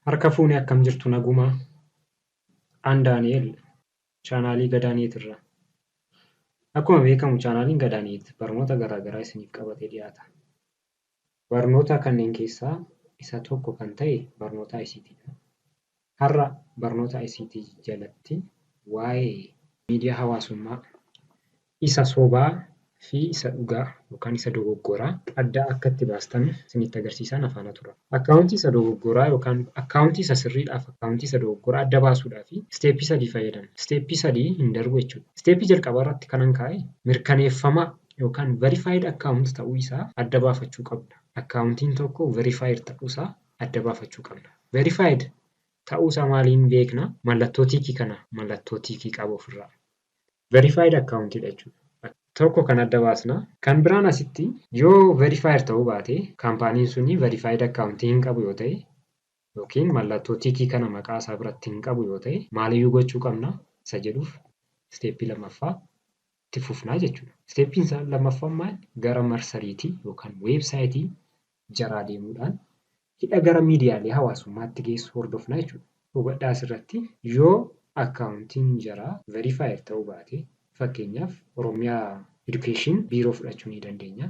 Harka fuunee akkam jirtu naguma. Aan Daani'el chaanaalii Gadaaniit irra. Akkuma beekamu chaanaaliin Gadaaniit barnoota garaagaraa isiniif qabatee dhiyaata. Barnoota kanneen keessaa isa tokko kan ta'e barnoota ICTdha. Har'a barnoota ICT jalatti waa'ee miidiyaa hawaasummaa isa sobaa fi isa dhugaa yookaan isa dogoggoraa adda akka itti baastan isinitti agarsiisaan afaana tura. Akkaawuntii isa dogoggoraa yookaan akkaawuntii isa sirriidhaaf akkaawuntii isa dogoggoraa adda baasuudhaaf isteeppii 3 fayyadamna. Isteeppii 3 hin darbu jechuudha. Isteeppii jalqabaa irratti kanan kaa'e mirkaneeffamaa yookaan verified akkaawuntii ta'uu isaa adda baafachuu qabna. Akkaawuntiin tokko verified ta'uu isaa adda baafachuu qabna. Verified ta'uu isaa maaliin beekna? Mallattoo tiikii kana mallattoo tiikii qabu ofirraa. Verified akkaawuntiidha jechuudha. Tokko kan adda baasna. Kan biraan asitti yoo verified ta'uu baate kaampaaniin suni verified akkaawuntii hin qabu yoo ta'e yookiin mallattoo tiikii kana maqaa isaa biratti hin qabu yoo ta'e maaliyyuu gochuu qabna isa jedhuuf isteeppii lammaffaa itti fufnaa jechuudha. Isteeppiin lammaffaan maal? Gara marsariitii yookaan weebsaayitii jaraa deemuudhaan hidha gara miidiyaalee hawaasummaatti geessu hordofnaa jechuudha. Hubadhaa asirratti yoo akkaawuntiin jaraa verified ta'uu baate fakkeenyaaf Oromiyaa Education Biiroo fudhachuu ni dandeenya.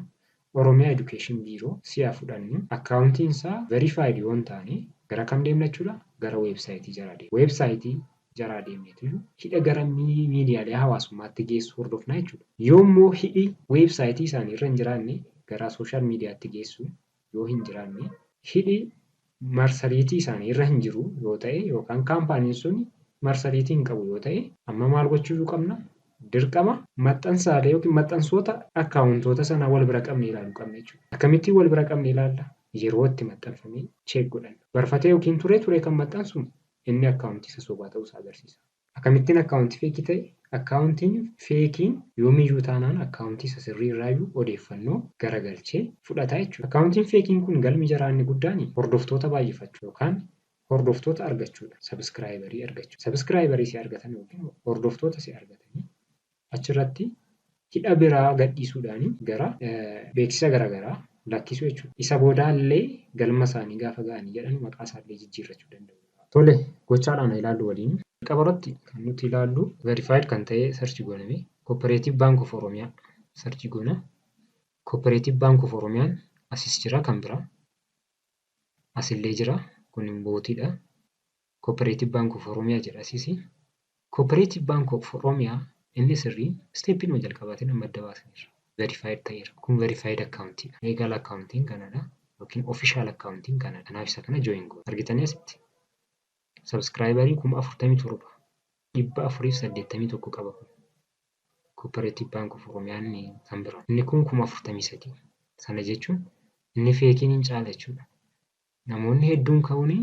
Oromiyaa Education Biiroo si'a fudhannu akkaawuntiin isaa verified yoo hin taane gara kam deemna jechuudha? Gara weebsaayitii jaraa deemna. Weebsaayitii jaraa deemneetu hidha gara miidiyaalee hawaasummaatti geessu hordofnaa jechuudha. Yoo immoo hidhi weebsaayitii isaanii irra hin jiraanne gara sooshaal miidiyaatti geessu yoo hin jiraanne hidhi marsariitii isaanii irra hin jiru yoo ta'e yookaan kaampaaniin sun marsariitii hin qabu yoo ta'e amma maal gochuu qabna? Dirqama maxxansaalee yookiin maxxansoota akkaawuntoota sana wal bira qabnee ilaaluu qabna jechuudha. Akkamittiin wal bira qabnee ilaalla? Yeroo itti maxxanfamee cheek godhanna. Barfatee yookiin turee kan maxxansu inni akkaawuntii isa sobaa ta'uu isaa agarsiisa. Akkamittiin akkaawuntii feekii ta'e? Akkaawuntiin feekiin yoomiyyuu taanaan akkaawuntii isa sirrii irraayyuu odeeffannoo garagalchee fudhata jechuudha. Akkaawuntiin feekiin kun galmi jaraa inni guddaan hordoftoota baay'ifachuu yookaan hordoftoota argachuudha. Sabiskiraayibarii argachuu. Sabiskiraayibarii si argatan yookiin hordoftoota si argatanii achirratti hidha biraa gadhiisuudhaan gara beeksisa garaagaraa lakkisuu jechuudha. Isa boodaallee galma isaanii gaafa ga'anii jedhan maqaa isaallee jijjiirrachuu danda'u. Tole gochaadhaan ilaallu waliin. Jalqaba irratti kan nuti ilaallu verified kan ta'e sarchi gooname Cooperative Bank of Oromiyaa sarchi goona. Cooperative Bank of Oromiyaan asis jira kan biraa. Asillee jira kun bootiidha. Cooperative Bank of Oromiyaa jedha asisi. Cooperative Bank of Oromiyaa inni sirriin isteeppiin jalqabaatiin amma adda baasaniiru. Verified ta'eera. Kun verified akkaawuntiidha. Leegaal akkaawuntiin kanadha. Yookiin ofishaal akkaawuntiin kanadha. Kanaaf isa kana jooyin goona. Argitanii asitti. Sabiskiraayibarii 47,000 481 qaba. Cooperative Bank of Oromiyaan kan biraa. Inni kun 43,000. Sana jechuun inni feekiin hin caala jechuudha. Namoonni hedduun ka'uun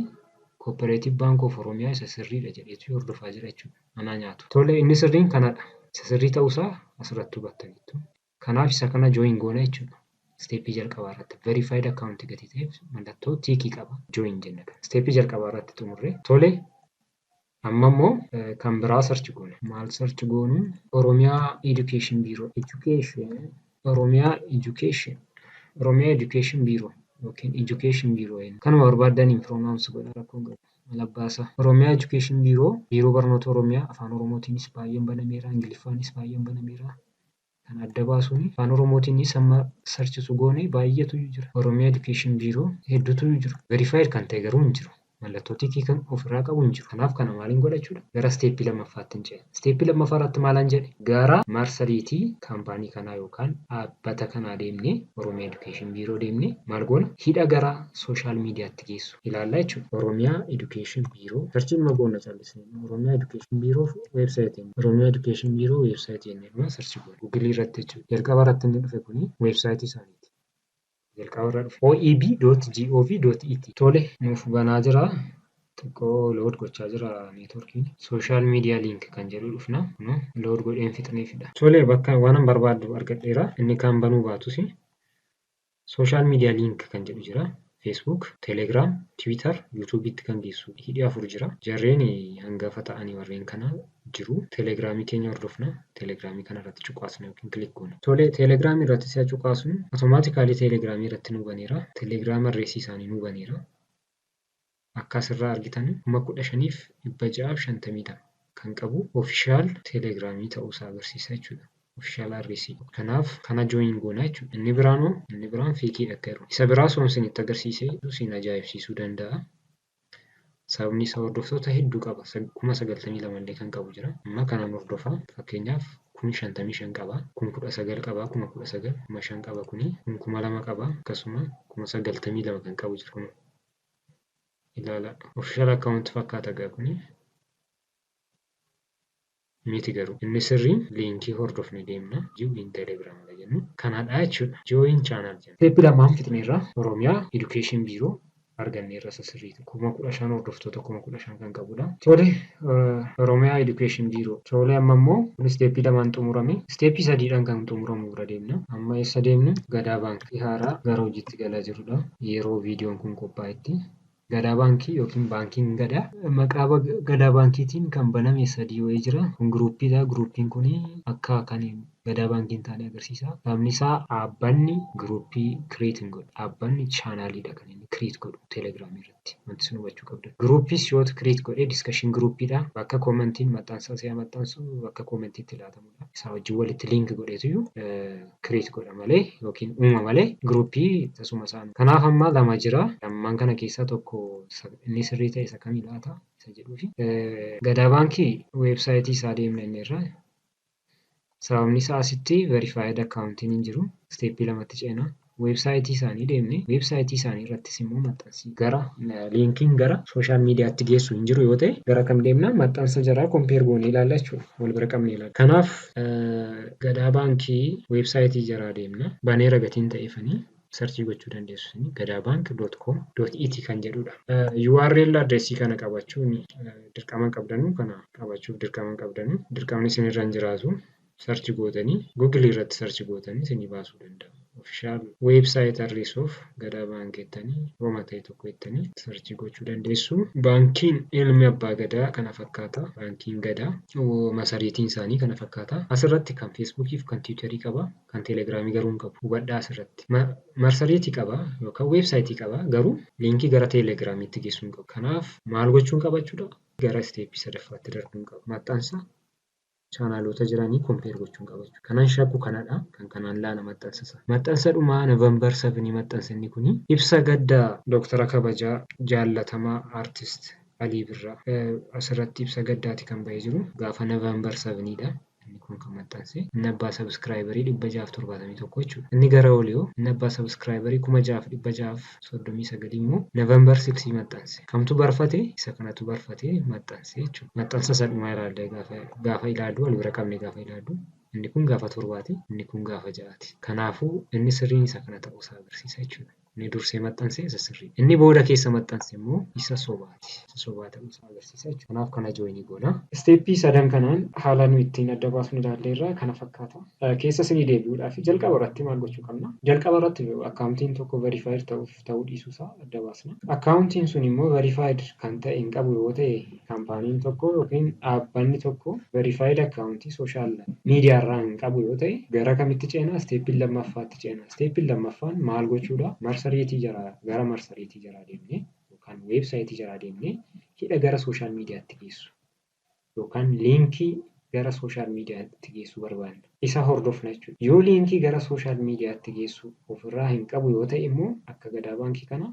Cooperative Bank of Oromiyaa isa sirriidha jedheetu hordofaa jira jechuudha. Anaa nyaatu. Tole inni sirriin kanadha. Isa sirrii ta'uusaa asirratti hubattaniittu. Kanaaf isa kana jooyin goona jechuudha. Isteeppii jalqabaa irratti verified akkaawuntii gatii ta'eef mallattoo tiikii qaba. Jooyin jenna. Isteeppii jalqabaa irratti xumurre. Tole amma immoo kan biraa sarchi goona. Maal sarchi goonu? Oromiyaa Education Bureau. Oromiyaa Education Bureau yookiin Education Bureau. Kanuma barbaadaniin pronounce godha rakkoon godha. Malabbaasa. Oromiyaa Education Bureau biiroo barnoota Oromiyaa afaan Oromootiinis baay'een banameera, Ingiliffaanis baay'een banameera. Kan adda baasuun afaan Oromootiinis amma sarchisu goone baay'eetu jira. Oromiyaa Education Bureau hedduutu jira. Verified kan ta'e garuu hin jiru. Mallattoo tiikii kan ofirraa qabu hin jiru. Kanaaf kana maaliin godhachuudha? Gara isteeppii lammaffaatti hin ce'e. Isteeppii lammaffaa irratti maalan jedhe? Gara marsariitii kaampaanii kanaa yookaan dhaabbata kanaa deemnee Oromiyaa Education Bureau deemnee maal goona? Hidha gara sooshaal miidiyaatti geessu ilaallaa jechuudha. Oromiyaa Education Bureau sarchiin goona callisnee Oromiyaa Education Bureau weebsaayitiin Oromiyaa Education Bureau weebsaayitiin jedhama sarchi goona. Google irratti jechuudha. Jalqaba irratti inni dhufe kuni weebsaayitii isaaniiti. Jalqaba irra dhufe oeb.gov.et. Tole nuuf banaa jira. Xiqqoo load gochaa jira neetworkiin. Sooshaal miidiyaa liink kan jedhu dhufna. Load godheen fixneefidha. Tole bakka waan barbaadu argadheera. Inni kan banuu baatus sooshaal miidiyaa liink kan jedhu jira. Facebook, Telegram, Twitter, YouTube'itti kan geessu hidhi 4 jira. Jarreen hangafa ta'anii warreen kana jiru. Telegiraamii keenya hordofna. Telegiraamii kana irratti cuqaasna yookiin kilik goona. Tole Telegiraamii irratti si'a cuqaasnu automaatikaalii Telegiraamii irratti nu baneera. Telegiraam adreesii isaanii nu baneera. akka asirraa argitan 15,650 kan qabu official telegiraamii ta'uusaa agarsiisa jechuudha. Official RC. Kanaaf kana join goona jechuudha. Inni biraan feekii dhaggaru. Isa biraa soomsin itti agarsiisee isin ajaa'ibsiisuu danda'a. Sababni isaa hordoftoota hedduu qaba. 92,000 illee kan qabu jira. Amma kanaan hordofaa fakkeenyaaf 55 qaba, 19 qaba, 19, 5 qaba kuni, 2,000 qaba, akkasuma 92 kan qabu jira kun. Ilaala. Official account fakkaata gaa kuni. Miti garuu inni sirriin liinkii hordofne deemna. Join Telegram la jennu. Kanaadha jechuudha. Join channel jenna. Step lamaan fixneerra Oromiyaa Education Bureau arganneerra sirriitu. 15,000 hordoftoota 15,000 kan qabudha. Tole Oromiyaa Education Bureau. Tole amma immoo step lamaan xumurame. Step 3dhaan kan xumuramu bira deemna. Amma eessa deemnu? Gadaa Baankii haaraa gara hojiitti galaa jirudha. Yeroo viidiyoon kun qophaa'etti. Gadaa Baankii yookiin Baankiin Gadaa maqaa Gadaa Baankiitiin kan baname 3 wayii jira. Kun gruuppiidha. Gruuppiin kun akka kan Gadaa Baankiin taane agarsiisa. Sababni isaa dhaabbanni gruuppii create hin godhu. Dhaabbanni chaanaaliidha kan inni create godhu Telegiraamii irratti. Wanti sun hubachuu qabda. Gruuppiis yoo create godhee discussion gruuppiidha. Bakka koomentiin maxxansa si'a maxxansu bakka koomentiitti laatamudha. Isaa wajjin walitti link godheetu create godha malee yookiin uuma malee gruuppii tasuma isaan. Kanaaf amma lama jira. Lammaan kana keessaa tokko inni sirrii ta'e isa kamii laata isa jedhuufi. Gadaa Baankii weebsaayitii isaa deemna inni irraa. Sababni isaa asitti verified accountiin hin jiru. Steepii lamatti ceena. Weebsaayitii isaanii deemne. Weebsaayitii isaanii irrattis immoo maxxansi gara liinkiin gara sooshaal miidiyaatti geessu hin jiru yoo ta'e gara kam deemna maxxansa jaraa kompeer goonee ilaalla jechuudha. Wal bira qabnee ilaalla. Kanaaf Gadaa Baankii weebsaayitii jaraa deemna. Baneera gatiin ta'eefanii. Searchii gochuu dandeessu. gadabank.com.it kan jedhudha. URL adreesii kana qabachuun dirqama qabdanu kana qabachuuf dirqama qabdanu dirqamni isin irra hin jiraatu. Search gootanii Google irratti search gootanii isin baasuu danda'u. Official website address of Gadaa Bank jettanii Roma ta'e tokko jettanii search gochuu dandeessu. Baankiin ilmi abbaa Gadaa kana fakkaata. Baankiin Gadaa masariitiin isaanii kana fakkaata. Asirratti kan Facebookii fi kan Twitterii qaba. Kan Telegiraamii garuu hin qabu. Hubadhaa asirratti. Marsariitii qaba yookaan weebsaayitii qaba garuu liinkii gara Telegiraamiitti geessuu hin qabu. Kanaaf maal gochuun qabachuudha? Gara steepii sadaffaatti darbuun qaba. Maxxansa chaanaalota jiranii kompeer gochuun qabachu. Kanaan shakku kanadha. Kan kanaan laala maxxansasa. Maxxansa dhumaa November 7 maxxansinni kuni ibsa gaddaa Dooktara kabajaa jaallatamaa aartist Alii Birraa asirratti ibsa gaddaati kan bahee jiru gaafa November 7dha. Inni kun kan maxxanse. Inni abbaa sabskraayibarii 671 jechuudha. Inni gara oliyoo inni abbaa sabskraayibarii 6,639 immoo November 6 maxxanse. Kamtu barfate? Isa kanatu barfate maxxanse jechuudha. Maxxansa sadhumaa ilaallee gaafa ilaallu wal bira qabne gaafa ilaallu inni kun gaafa 7ti, inni kun gaafa 6ti. Kanaafuu inni sirriin isa kana ta'uusaa agarsiisa jechuudha. Inni dursee maxxanse isa sirrii. Inni booda keessa maxxanse immoo isa sobaati. Isa sobaa ta'uusaa agarsiisa jechuudha. Kanaaf kana jooyinii goona. Steeppii sadan kanaan haala nu ittiin adda baasnu ilaallee irraa kana fakkaata. Keessa isinii deebi'uudhaaf jalqaba irratti maal gochuu qabna? Jalqaba irratti akkaawuntiin tokko verified ta'uu dhiisuusaa adda baasna. Akkaawuntiin sun immoo verified kan ta'e hin qabu yoo ta'e kaampaaniin tokko yookiin dhaabbanni tokko verified akkaawuntii sooshaal miidiyaa irraa hin qabu yoo ta'e gara kamitti ceena? Steeppiin lammaffaatti ceena. Steeppiin lammaffaan maal gochuudha? Marsariitii gara marsariitii jaraa deemnee yookaan weebsaayitii jaraa deemnee hidha gara sooshaal miidiyaatti geessu yookaan liinkii gara sooshaal miidiyaatti geessu barbaanna. Isa hordofna jechuudha. Yoo liinkii gara sooshaal miidiyaatti geessu ofirraa hin qabu yoo ta'e immoo akka Gadaa Baankii kana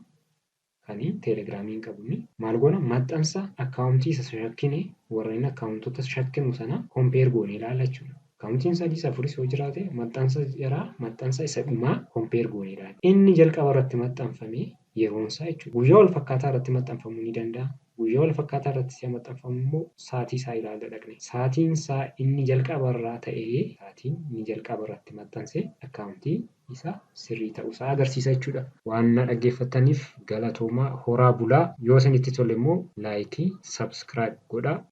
kan Telegiraamii hin qabne maal goona? Maxxansa akkaawuntii isa shakkine warreen akkaawuntoota shakkinu sana kompeer goonee ilaalla jechuudha. Akkaawuntiin 3-4 yoo jiraate maxxansa isa dhumaa kompeer goonee ilaalla. Inni jalqaba irratti maxxanfame yeroon isaa jechuudha. Guyyaa wal fakkaataa irratti maxxanfamuu ni danda'a. Guyyaa wal fakkaataa irratti si'a maxxanfamu immoo sa'aatii isaa ilaalla dhaqne. Sa'aatiin isaa inni jalqaba irraa ta'ee sa'aatiin inni jalqaba irratti maxxanse akkaawuntii isa sirrii ta'uusaa agarsiisa jechuudha. Waan na dhaggeeffataniif galatoomaa horaa bulaa. Yoo isinitti tole immoo laayikii, sabskiraayib godhaa.